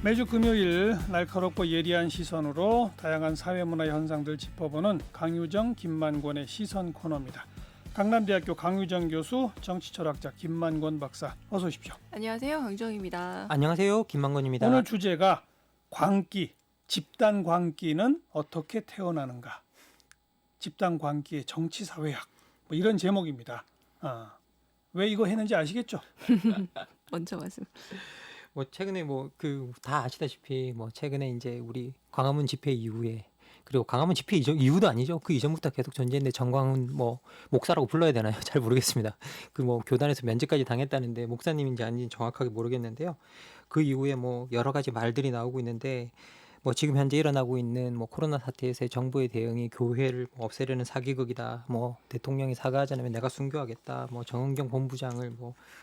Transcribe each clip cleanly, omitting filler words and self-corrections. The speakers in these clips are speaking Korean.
매주 금요일 날카롭고 예리한 시선으로 다양한 사회문화 현상들 짚어보는 강유정, 김만권의 시선 코너입니다. 강남대학교 강유정 교수, 정치철학자 김만권 박사, 어서 오십시오. 안녕하세요, 강유정입니다. 안녕하세요, 김만권입니다. 오늘 주제가 광기, 집단 광기는 어떻게 태어나는가? 집단 광기의 정치사회학, 뭐 이런 제목입니다. 왜 이거 했는지 아시겠죠? 먼저 말씀. 최근에 다 아시다시피 최근에 이제 우리 광화문 집회 이후에, 그리고 광화문 집회 이후도 아니죠. 그 이전부터 계속 존재했는데 정광훈 목사라고 불러야 되나요? 잘 모르겠습니다. 교단에서 면제까지 당했다는데 목사님인지 아닌지 정확하게 모르겠는데요. 그 이후에 여러 가지 말들이 나오고 있는데, 지금 현재 일어나고 있는 코로나 사태에서의 정부의 대응이 교회를 없애려는 사기극이다. 대통령이 사과하지 않으면 내가 순교하겠다. 정은경 본부장을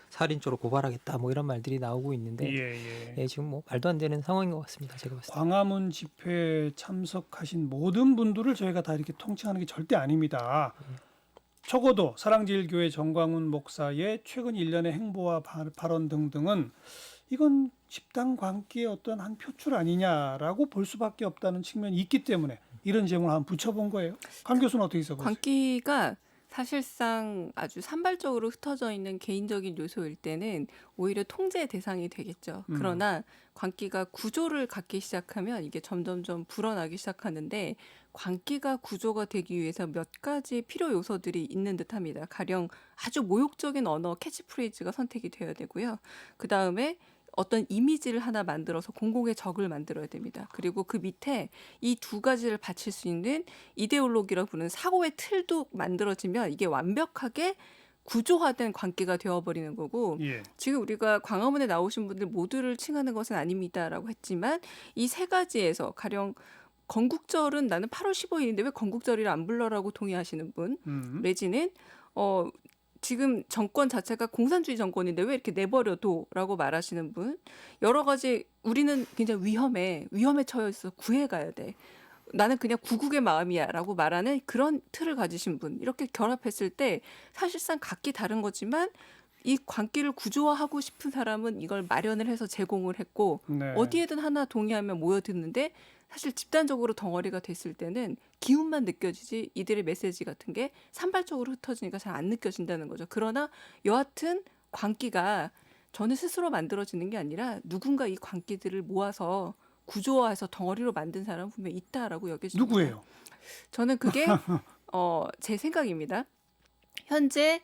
살인죄로 고발하겠다. 이런 말들이 나오고 있는데, 지금 말도 안 되는 상황인 것 같습니다. 제가 봤을 때. 광화문 집회에 참석하신 모든 분들을 저희가 다 이렇게 통칭하는 게 절대 아닙니다. 적어도 사랑제일교회 정광훈 목사의 최근 1년의 행보와 발언 등등은 이건 집단 광기의 어떤 한 표출 아니냐라고 볼 수밖에 없다는 측면이 있기 때문에 이런 제목을 한번 붙여본 거예요. 강 교수는 어떻게 써보세요? 광기가 사실상 아주 산발적으로 흩어져 있는 개인적인 요소일 때는 오히려 통제의 대상이 되겠죠. 그러나 광기가 구조를 갖기 시작하면 이게 점점점 불어나기 시작하는데, 광기가 구조가 되기 위해서 몇 가지 필요 요소들이 있는 듯합니다. 가령 아주 모욕적인 언어, 캐치프레이즈가 선택이 되어야 되고요. 그다음에 어떤 이미지를 하나 만들어서 공공의 적을 만들어야 됩니다. 그리고 그 밑에 이 두 가지를 받칠 수 있는 이데올로기라고 부르는 사고의 틀도 만들어지면 이게 완벽하게 구조화된 광기가 되어버리는 거고, 지금 우리가 광화문에 나오신 분들 모두를 칭하는 것은 아닙니다라고 했지만, 이 세 가지에서 가령 건국절은 나는 8월 15일인데 왜 건국절이라 안 불러라고 동의하시는 분, 내지는 지금 정권 자체가 공산주의 정권인데 왜 이렇게 내버려둬라고 말하시는 분, 여러 가지 우리는 굉장히 위험에 처해 있어서 구해 가야 돼. 나는 그냥 구국의 마음이야라고 말하는 그런 틀을 가지신 분, 이렇게 결합했을 때 사실상 각기 다른 거지만 이 광기를 구조화하고 싶은 사람은 이걸 마련을 해서 제공을 했고, 어디에든 하나 동의하면 모여드는데, 사실 집단적으로 덩어리가 됐을 때는 기운만 느껴지지 이들의 메시지 같은 게 산발적으로 흩어지니까 잘 안 느껴진다는 거죠. 그러나 여하튼 광기가 저는 스스로 만들어지는 게 아니라 누군가 이 광기들을 모아서 구조화해서 덩어리로 만든 사람은 분명히 있다라고 여겨집니다. 누구예요? 저는 그게 제 생각입니다. 현재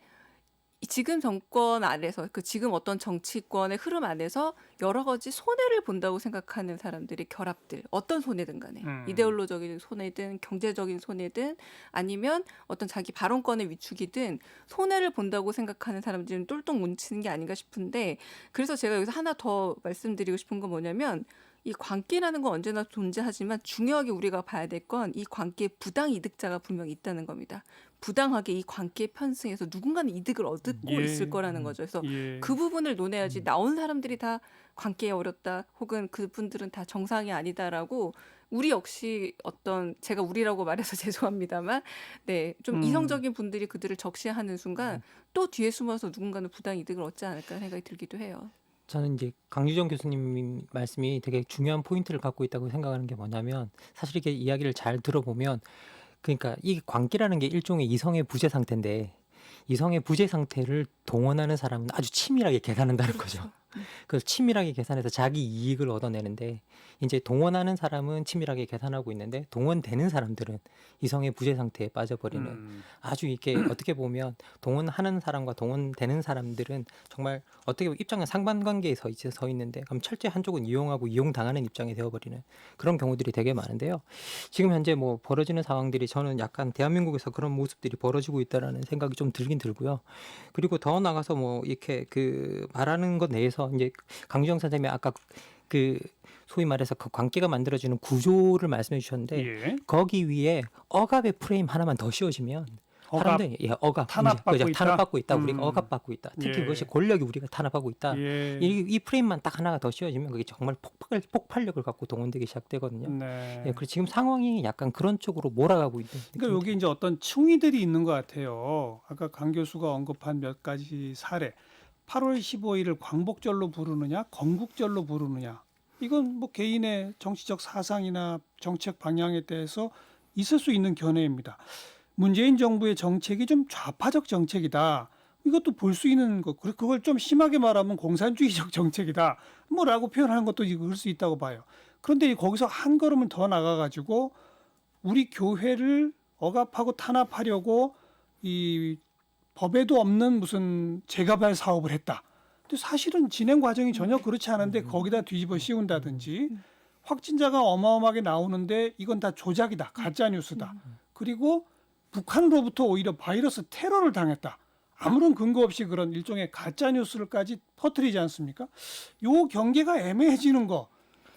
지금 정권 안에서, 지금 어떤 정치권의 흐름 안에서 여러 가지 손해를 본다고 생각하는 사람들의 결합들, 어떤 손해든 간에 이데올로적인 손해든 경제적인 손해든 아니면 어떤 자기 발언권의 위축이든 손해를 본다고 생각하는 사람들은 똘똘 뭉치는 게 아닌가 싶은데, 그래서 제가 여기서 하나 더 말씀드리고 싶은 건 뭐냐면, 이 광기라는 건 언제나 존재하지만 중요하게 우리가 봐야 될 건 이 광기의 부당 이득자가 분명히 있다는 겁니다. 부당하게 이 광기에 편승해서 누군가는 이득을 얻고 있을 거라는 거죠. 그래서 그 부분을 논해야지 나온 사람들이 다 광기에 어렵다, 혹은 그분들은 다 정상이 아니다라고 우리 역시 제가 우리라고 말해서 죄송합니다만, 좀 이성적인 분들이 그들을 적시하는 순간 또 뒤에 숨어서 누군가는 부당 이득을 얻지 않을까 생각이 들기도 해요. 저는 이제 강유정 교수님 말씀이 되게 중요한 포인트를 갖고 있다고 생각하는 게 뭐냐면, 사실 이게 이야기를 잘 들어보면, 그러니까 이 광기라는 게 일종의 이성의 부재 상태인데, 이성의 부재 상태를 동원하는 사람은 아주 치밀하게 계산한다는 거죠. 그래서 치밀하게 계산해서 자기 이익을 얻어내는데, 이제 동원하는 사람은 치밀하게 계산하고 있는데, 동원되는 사람들은 이성의 부재 상태에 빠져버리는, 아주 이렇게 어떻게 보면 동원하는 사람과 동원되는 사람들은 정말 어떻게 보면 입장은 상반관계에 서 있는데, 그럼 철저히 한쪽은 이용하고 이용당하는 입장이 되어버리는 그런 경우들이 되게 많은데요. 지금 현재 벌어지는 상황들이, 저는 약간 대한민국에서 그런 모습들이 벌어지고 있다라는 생각이 좀 들긴 들고요. 그리고 더 나가서 이렇게 말하는 것 내에서 이제 강주영 선생님이 아까 소위 말해서 그 광기가 만들어지는 구조를 말씀해 주셨는데, 거기 위에 억압의 프레임 하나만 더 씌워지면 사람들이 억압, 탄압받고 있다. 우리가 억압받고 있다. 특히 그것이 권력이 우리가 탄압하고 있다. 이 프레임만 딱 하나가 더 씌워지면 그게 정말 폭발력을 갖고 동원되기 시작되거든요. 그래서 지금 상황이 약간 그런 쪽으로 몰아가고 있는. 그러니까 여기 이제 어떤 층위들이 있는 것 같아요. 아까 강 교수가 언급한 몇 가지 사례. 8월 15일을 광복절로 부르느냐, 건국절로 부르느냐. 이건 뭐 개인의 정치적 사상이나 정책 방향에 대해서 있을 수 있는 견해입니다. 문재인 정부의 정책이 좀 좌파적 정책이다. 이것도 볼 수 있는 거. 그걸 좀 심하게 말하면 공산주의적 정책이다. 뭐라고 표현하는 것도 그럴 수 있다고 봐요. 그런데 거기서 한 걸음을 더 나가가지고 우리 교회를 억압하고 탄압하려고 이 법에도 없는 무슨 재개발 사업을 했다. 근데 사실은 진행 과정이 전혀 그렇지 않은데 거기다 뒤집어 씌운다든지 확진자가 어마어마하게 나오는데 이건 다 조작이다. 가짜 뉴스다. 그리고 북한으로부터 오히려 바이러스 테러를 당했다. 아무런 근거 없이 그런 일종의 가짜 뉴스를까지 퍼뜨리지 않습니까? 요 경계가 애매해지는 거.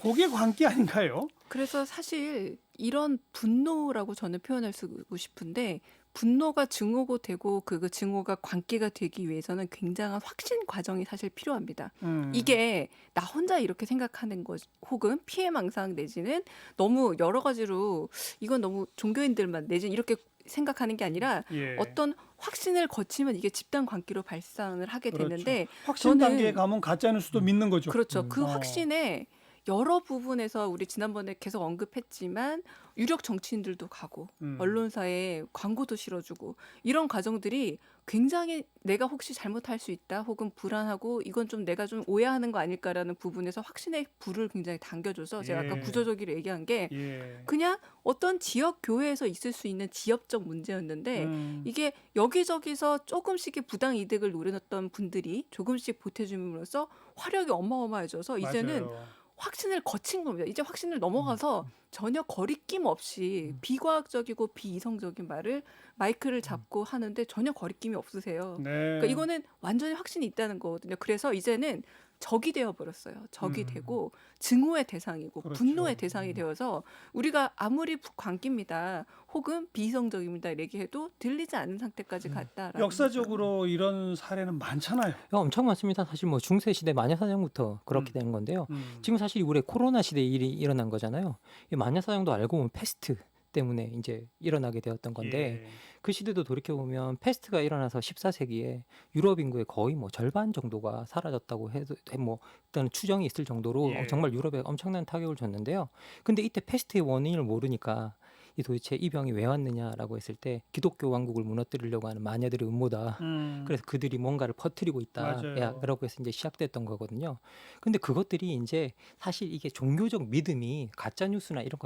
그게 광기 아닌가요? 그래서 사실 이런 분노라고 저는 표현할 쓰고 싶은데 분노가 증오가 되고 그 증오가 관계가 되기 위해서는 굉장한 확신 과정이 사실 필요합니다. 이게 나 혼자 이렇게 생각하는 것 혹은 피해망상 내지는 너무 여러 가지로 이건 너무 종교인들만 내지는 이렇게 생각하는 게 아니라 예. 어떤 확신을 거치면 이게 집단 관계로 발산을 하게 그렇죠. 되는데 확신 저는- 단계에 가면 가짜 뉴스도 믿는 거죠. 그렇죠. 그 어. 확신에 여러 부분에서 우리 지난번에 계속 언급했지만 유력 정치인들도 가고 언론사에 광고도 실어주고 이런 과정들이 굉장히 내가 혹시 잘못할 수 있다 혹은 불안하고 이건 좀 내가 좀 오해하는 거 아닐까라는 부분에서 확신의 불을 굉장히 당겨줘서 제가 아까 예. 구조적으로 얘기한 게 예. 그냥 어떤 지역 교회에서 있을 수 있는 지역적 문제였는데 이게 여기저기서 조금씩의 부당 이득을 노려놨던 분들이 조금씩 보태줌으로써 화력이 어마어마해져서 이제는 맞아요. 확신을 거친 겁니다. 이제 확신을 넘어가서 전혀 거리낌 없이 비과학적이고 비이성적인 말을 마이크를 잡고 하는데 전혀 거리낌이 없으세요. 네. 그러니까 이거는 완전히 확신이 있다는 거거든요. 그래서 이제는 적이 되어 버렸어요. 적이 되고 증오의 대상이고 그렇죠. 분노의 대상이 되어서 우리가 아무리 광기입니다. 혹은 비이성적입니다. 얘기해도 들리지 않는 상태까지 갔다라는 역사적으로 이런 사례는 많잖아요. 엄청 많습니다. 사실 뭐 중세 시대 마녀사냥부터 그렇게 되는 건데요. 지금 사실 우리 코로나 시대에 일이 일어난 거잖아요. 이 마녀사냥도 알고 보면 패스트 때문에 이제 일어나게 되었던 건데 예. 그 시대도 돌이켜 보면 패스트가 일어나서 14세기에 유럽 인구의 거의 뭐 절반 정도가 사라졌다고 해도 뭐 일단 추정이 있을 정도로 예. 정말 유럽에 엄청난 타격을 줬는데요. 근데 이때 패스트의 원인을 모르니까 이 도대체 이 병이 왜 왔느냐라고 했을 때 기독교 왕국을 무너뜨리려고 하는 마녀들의 음모다. 그래서 그들이 뭔가를 퍼뜨리고 있다. 맞아요. 야, 그러고 해서 이제 시작됐던 거거든요. 근데 그것들이 이제 사실 이게 종교적 믿음이 가짜 뉴스나 이런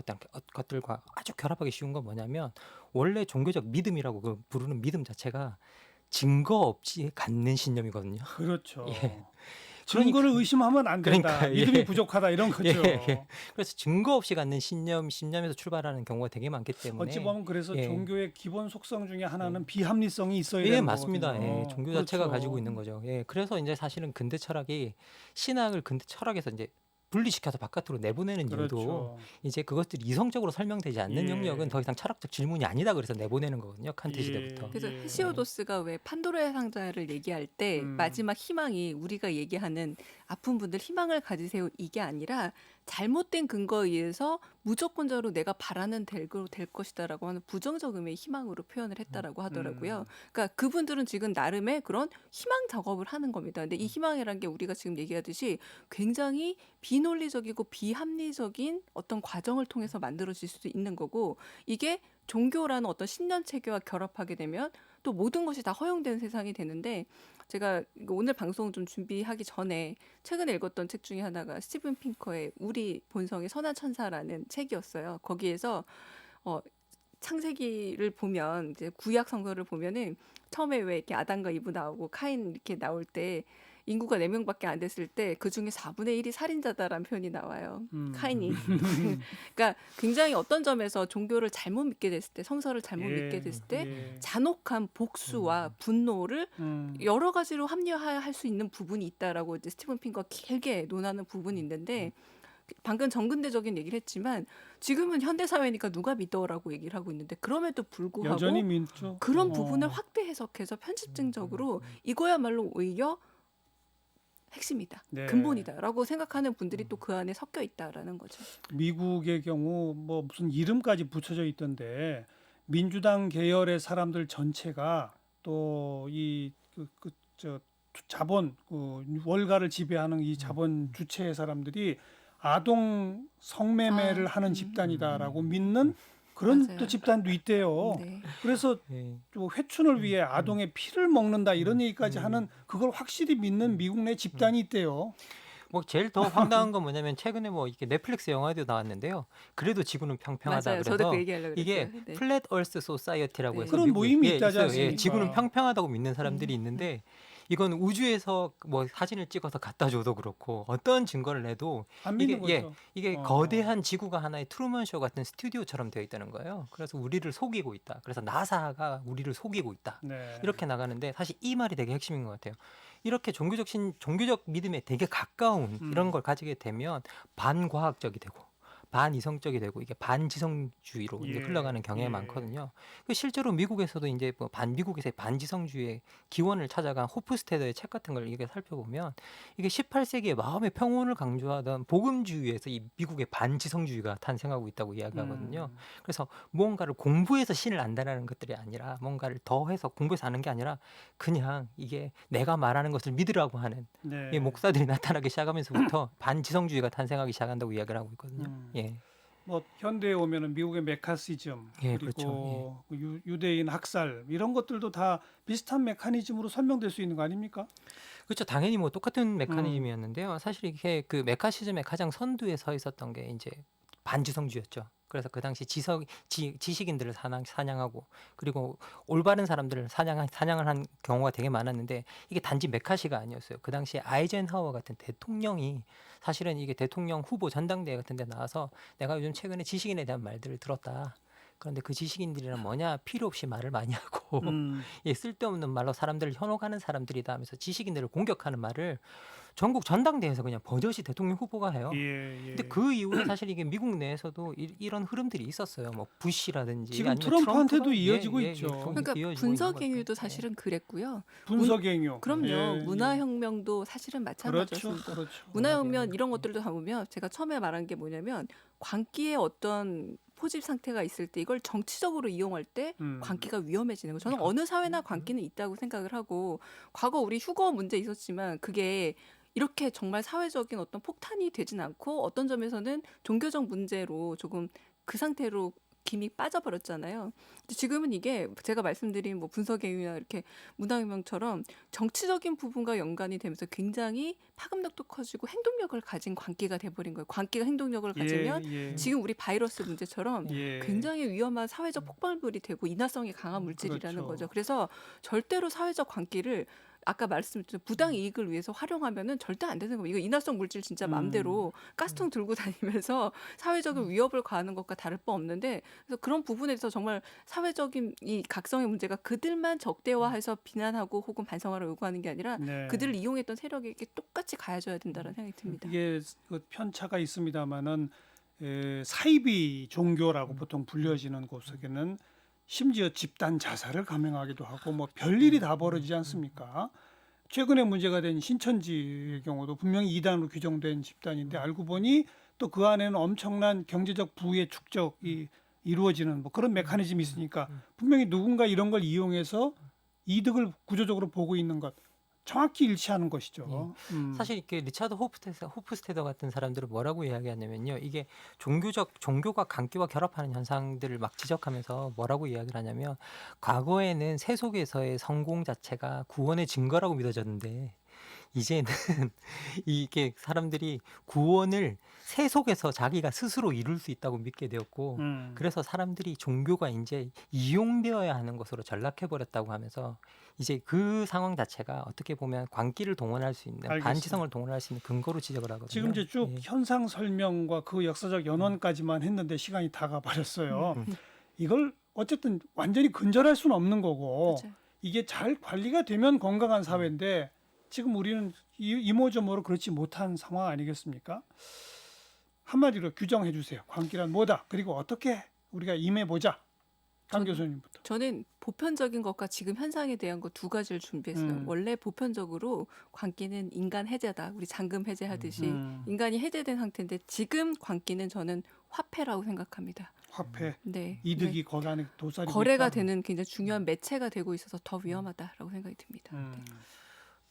것들과 아주 결합하기 쉬운 건 뭐냐면 원래 종교적 믿음이라고 그 부르는 믿음 자체가 증거 없이 갖는 신념이거든요. 그렇죠. 예. 증거를 의심하면 안 된다. 그러니까, 예. 믿음이 부족하다 이런 거죠. 예. 그래서 증거 없이 갖는 신념에서 출발하는 경우가 되게 많기 때문에 어찌 보면 그래서 예. 종교의 기본 속성 중에 하나는 비합리성이 있어야 예, 되는 맞습니다. 거거든요. 예, 종교 자체가 그렇죠. 가지고 있는 거죠. 예, 그래서 이제 사실은 근대 철학이 신학을 근대 철학에서 이제 분리시켜서 바깥으로 내보내는 이유도 그렇죠. 이제 그것들이 이성적으로 설명되지 않는 예. 영역은 더 이상 철학적 질문이 아니다 그래서 내보내는 거거든요. 칸트 예. 시대부터. 그래서 예. 헤시오도스가 왜 판도라의 상자를 얘기할 때 마지막 희망이 우리가 얘기하는 아픈 분들 희망을 가지세요 이게 아니라 잘못된 근거에 의해서 무조건적으로 내가 바라는 대로 될 것이다라고 하는 부정적 의미의 희망으로 표현을 했다라고 하더라고요. 그러니까 그분들은 지금 나름의 그런 희망 작업을 하는 겁니다. 근데 이 희망이라는 게 우리가 지금 얘기하듯이 굉장히 비논리적이고 비합리적인 어떤 과정을 통해서 만들어질 수도 있는 거고 이게 종교라는 어떤 신념 체계와 결합하게 되면 또 모든 것이 다 허용되는 세상이 되는데 제가 오늘 방송 좀 준비하기 전에 최근에 읽었던 책 중에 하나가 스티븐 핑커의 우리 본성의 선한 천사라는 책이었어요. 거기에서 창세기를 보면 이제 구약 성서를 보면은 처음에 왜 이렇게 아담과 이브 나오고 카인 이렇게 나올 때 인구가 4명밖에 안 됐을 때 그중에 4분의 1이 살인자다라는 표현이 나와요. 카인이. 그러니까 굉장히 어떤 점에서 종교를 잘못 믿게 됐을 때 성서를 잘못 예. 믿게 됐을 때 예. 잔혹한 복수와 분노를 음. 여러 가지로 합리화할 수 있는 부분이 있다라고 이제 스티븐 핑커가 길게 논하는 부분이 있는데 방금 정근대적인 얘기를 했지만 지금은 현대 사회니까 누가 믿어라고 얘기를 하고 있는데 그럼에도 불구하고 여전히 믿죠. 그런 부분을 확대 해석해서 편집증적으로 이거야말로 오히려 핵심이다, 네. 근본이다라고 생각하는 분들이 또 그 안에 섞여 있다라는 거죠. 미국의 경우 뭐 무슨 이름까지 붙여져 있던데 민주당 계열의 사람들 전체가 또 이 자본 월가를 지배하는 이 자본 주체의 사람들이 아동 성매매를 하는 집단이다라고 믿는 그런 맞아요. 또 집단도 있대요. 네. 그래서 예. 또 회춘을 위해 아동의 피를 먹는다 이런 얘기까지 하는 그걸 확실히 믿는 미국 내 집단이 있대요. 뭐 제일 더 황당한 건 뭐냐면 최근에 뭐 이렇게 넷플릭스 영화도 나왔는데요. 그래도 지구는 평평하다 맞아요. 그래서 저도 그 얘기하려고 이게 그랬어요. 네. 플랫 얼스 소사이어티라고 네. 해서 그런 미국에 모임이 있다지 있어요. 않습니까? 지구는 평평하다고 믿는 사람들이 있는데 이건 우주에서 뭐 사진을 찍어서 갖다 줘도 그렇고 어떤 증거를 내도 안 이게 믿는 거죠. 이게 거대한 지구가 하나의 트루먼 쇼 같은 스튜디오처럼 되어 있다는 거예요. 그래서 우리를 속이고 있다. 그래서 나사가 우리를 속이고 있다. 네. 이렇게 나가는데 사실 이 말이 되게 핵심인 것 같아요. 이렇게 종교적 믿음에 되게 가까운 이런 걸 가지게 되면 반과학적이 되고 반이성적이 되고 이게 반지성주의로 이제 예, 흘러가는 경향이 예. 많거든요. 그 실제로 미국에서도 이제 뭐 미국에서의 반지성주의의 기원을 찾아간 호프스테더의 책 같은 걸 이게 살펴보면 이게 18세기에 마음의 평온을 강조하던 복음주의에서 이 미국의 반지성주의가 탄생하고 있다고 이야기하거든요. 그래서 무언가를 공부해서 신을 안다라는 것들이 아니라 뭔가를 더해서 공부해서 아는 게 아니라 그냥 이게 내가 말하는 것을 믿으라고 하는 네. 이 목사들이 나타나기 시작하면서부터 반지성주의가 탄생하기 시작한다고 이야기를 하고 있거든요. 예. 뭐 현대에 오면은 미국의 메카시즘 예, 그리고 유대인 학살 이런 것들도 다 비슷한 메커니즘으로 설명될 수 있는 거 아닙니까? 그렇죠. 당연히 뭐 똑같은 메커니즘이었는데요. 사실 이게 그 메카시즘의 가장 선두에 서 있었던 게 이제 반지성주의였죠. 그래서 그 당시 지식인들을 사냥하고 그리고 올바른 사람들을 사냥을 한 경우가 되게 많았는데 이게 단지 메카시가 아니었어요. 그 당시에 아이젠하워 같은 대통령이 사실은 이게 대통령 후보 전당대회 같은 데 나와서 내가 요즘 최근에 지식인에 대한 말들을 들었다. 그런데 그 지식인들이란 뭐냐? 필요 없이 말을 많이 하고 예, 쓸데없는 말로 사람들을 현혹하는 사람들이다 하면서 지식인들을 공격하는 말을 전국 전당대회에서 그냥 버젓이 대통령 후보가 해요. 예, 예. 근데 그 이후에 사실 이게 미국 내에서도 이런 흐름들이 있었어요. 뭐 부시라든지 지금 아니면 트럼프한테도 트럼프가 이어지고 예, 예, 있죠. 예, 계속 그러니까 이어지고 분석행위도 있는 것 같아요. 사실은 그랬고요. 분석행위. 그럼요. 예, 문화혁명도 사실은 그렇죠, 마찬가지였습니다. 그렇죠. 문화혁명 이런 것들도 다 보면 제가 처음에 말한 게 뭐냐면 광기의 어떤 포집 상태가 있을 때 이걸 정치적으로 이용할 때 광기가 위험해지는 거. 저는 어느 사회나 광기는 있다고 생각을 하고 과거 우리 휴거 문제 있었지만 그게 이렇게 정말 사회적인 어떤 폭탄이 되진 않고 어떤 점에서는 종교적 문제로 조금 그 상태로 김이 빠져버렸잖아요. 근데 지금은 이게 제가 말씀드린 뭐 분석행위나 이렇게 문화혁명처럼 정치적인 부분과 연관이 되면서 굉장히 파급력도 커지고 행동력을 가진 광기가 돼버린 거예요. 광기가 행동력을 가지면 예. 지금 우리 바이러스 문제처럼 예. 굉장히 위험한 사회적 폭발물이 되고 인화성이 강한 물질이라는 그렇죠. 거죠. 그래서 절대로 사회적 광기를 아까 말씀드린 부당 이익을 위해서 활용하면은 절대 안 되는 거예요. 이거 인화성 물질 진짜 마음대로 가스통 들고 다니면서 사회적인 위협을 가하는 것과 다를 바 없는데 그래서 그런 부분에서 정말 사회적인 이 각성의 문제가 그들만 적대화해서 비난하고 혹은 반성하라 요구하는 게 아니라 네. 그들을 이용했던 세력에게 똑같이 가해져야 된다는 생각이 듭니다. 이게 그 편차가 있습니다만은 사이비 종교라고 보통 불려지는 곳에는 심지어 집단 자살을 감행하기도 하고 뭐 별일이 다 벌어지지 않습니까? 최근에 문제가 된 신천지의 경우도 분명히 이단으로 규정된 집단인데 알고 보니 또 그 안에는 엄청난 경제적 부의 축적이 이루어지는 뭐 그런 메커니즘이 있으니까 분명히 누군가 이런 걸 이용해서 이득을 구조적으로 보고 있는 것 정확히 일치하는 것이죠. 사실 이렇게 리차드 호프스테더 같은 사람들은 뭐라고 이야기하냐면요. 이게 종교가 광기와 결합하는 현상들을 막 지적하면서 뭐라고 이야기를 하냐면 과거에는 세속에서의 성공 자체가 구원의 증거라고 믿어졌는데 이제는 이게 사람들이 구원을 세속에서 자기가 스스로 이룰 수 있다고 믿게 되었고 그래서 사람들이 종교가 이제 이용되어야 하는 것으로 전락해 버렸다고 하면서 이제 그 상황 자체가 어떻게 보면 광기를 동원할 수 있는 알겠습니다. 반지성을 동원할 수 있는 근거로 지적을 하거든요. 지금 이제 쭉 예. 현상 설명과 그 역사적 연원까지만 했는데 시간이 다 가버렸어요. 이걸 어쨌든 완전히 근절할 수는 없는 거고 맞아요. 이게 잘 관리가 되면 건강한 사회인데 지금 우리는 이모저모로 그렇지 못한 상황 아니겠습니까? 한마디로 규정해 주세요. 광기란 뭐다? 그리고 어떻게 우리가 임해보자. 강 교수님부터. 저는 보편적인 것과 지금 현상에 대한 거 두 가지를 준비했어요. 원래 보편적으로 광기는 인간 해제다. 우리 잔금 해제하듯이 인간이 해제된 상태인데 지금 광기는 저는 화폐라고 생각합니다. 화폐, 네. 이득이 거간에 도사리고 거래가 있다. 되는 굉장히 중요한 매체가 되고 있어서 더 위험하다라고 생각이 듭니다. 네.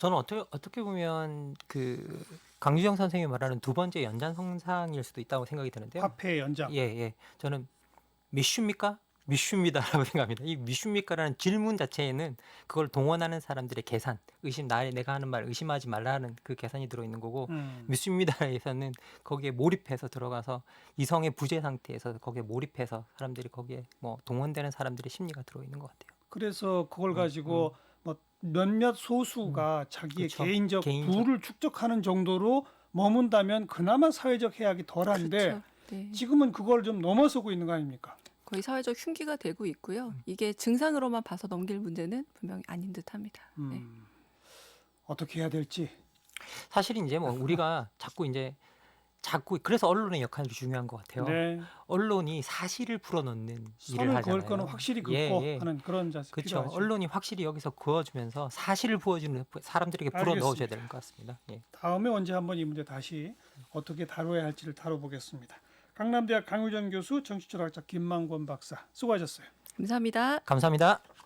저는 어떻게 보면 그 강유정 선생님이 말하는 두 번째 연장선상일 수도 있다고 생각이 드는데요. 화폐 연장. 예, 예. 저는 미슈입니까? 미슈입니다라고 생각합니다. 이 미슈입니까라는 질문 자체에는 그걸 동원하는 사람들의 계산, 내가 하는 말 의심하지 말라는 그 계산이 들어있는 거고, 미슈입니다에서는 거기에 몰입해서 들어가서 이성의 부재 상태에서 거기에 몰입해서 사람들이 거기에 뭐 동원되는 사람들의 심리가 들어있는 것 같아요. 그래서 그걸 가지고 뭐 몇몇 소수가 자기의 그쵸. 개인적 개인적. 부를 축적하는 정도로 머문다면 그나마 사회적 해악이 덜한데 그렇죠. 네. 지금은 그걸 좀 넘어서고 있는 거 아닙니까? 거의 사회적 흉기가 되고 있고요. 이게 증상으로만 봐서 넘길 문제는 분명히 아닌 듯합니다. 네. 어떻게 해야 될지. 사실 이제 뭐 우리가 자꾸 그래서 언론의 역할이 중요한 것 같아요. 네. 언론이 사실을 풀어넣는 일을 선을 하잖아요. 그을 거는 확실히 긋고 예. 하는 그런 자세 그렇죠. 필요하죠. 언론이 확실히 여기서 그어주면서 사실을 부어주는 사람들에게 불어 넣어줘야 되는 것 같습니다. 예. 다음에 언제 한번 이 문제 다시 어떻게 다뤄야 할지를 다뤄보겠습니다. 강남대학 강유정 교수, 정치철학자 김만권 박사 수고하셨어요. 감사합니다. 감사합니다.